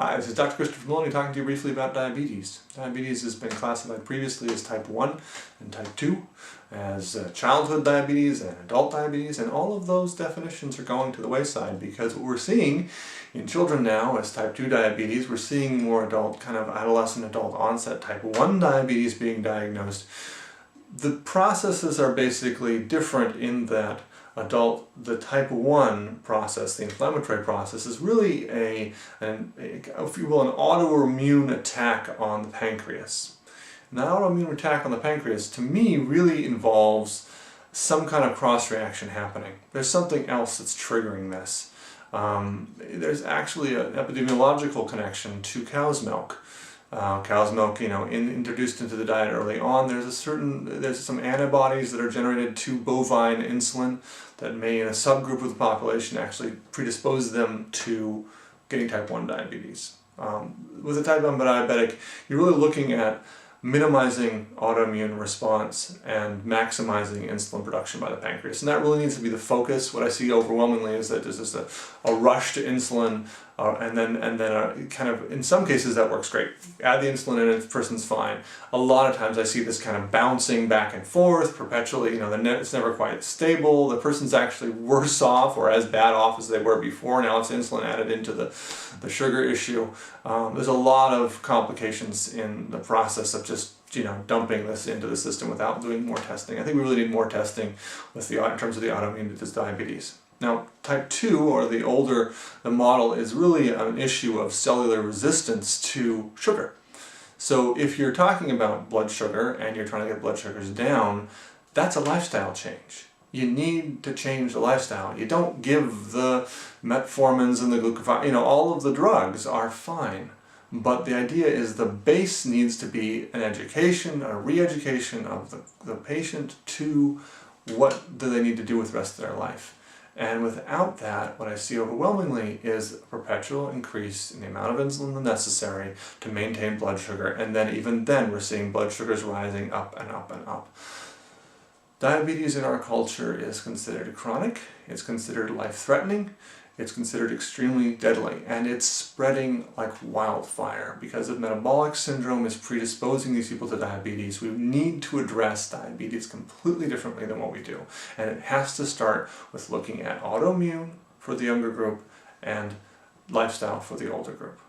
Hi, this is Dr. Christopher Maloney talking to you briefly about diabetes. Diabetes has been classified previously as type 1 and type 2, as childhood diabetes and adult diabetes, and all of those definitions are going to the wayside because what we're seeing in children now as type 2 diabetes, we're seeing more adult, kind of adolescent adult onset type 1 diabetes being diagnosed. The processes are basically different in that the type 1 process, the inflammatory process, is really if you will, an autoimmune attack on the pancreas. And that autoimmune attack on the pancreas, to me, really involves some kind of cross-reaction happening. There's something else that's triggering this. There's actually an epidemiological connection to cow's milk. Cow's milk, introduced into the diet early on, there's some antibodies that are generated to bovine insulin that may, in a subgroup of the population, actually predispose them to getting type 1 diabetes. With a type 1 diabetic, you're really looking at minimizing autoimmune response and maximizing insulin production by the pancreas. And that really needs to be the focus. What I see overwhelmingly is that there's just a rush to insulin, and then kind of, in some cases that works great. Add the insulin in and the person's fine. A lot of times I see this kind of bouncing back and forth perpetually. It's never quite stable. The person's actually worse off or as bad off as they were before. Now it's insulin added into the sugar issue. There's a lot of complications in the process of just dumping this into the system without doing more testing. I think we really need more testing in terms of the autoimmune diabetes. Now, type 2, or the model, is really an issue of cellular resistance to sugar. So if you're talking about blood sugar and you're trying to get blood sugars down, that's a lifestyle change. You need to change the lifestyle. You don't give the metformins and the glucophage, all of the drugs are fine. But the idea is the base needs to be an education, a re-education of the patient to what do they need to do with the rest of their life. And without that, what I see overwhelmingly is a perpetual increase in the amount of insulin necessary to maintain blood sugar, and then even then we're seeing blood sugars rising up and up and up. Diabetes in our culture is considered chronic, it's considered life-threatening, it's considered extremely deadly, and it's spreading like wildfire because of metabolic syndrome is predisposing these people to diabetes. We need to address diabetes completely differently than what we do, and it has to start with looking at autoimmune for the younger group and lifestyle for the older group.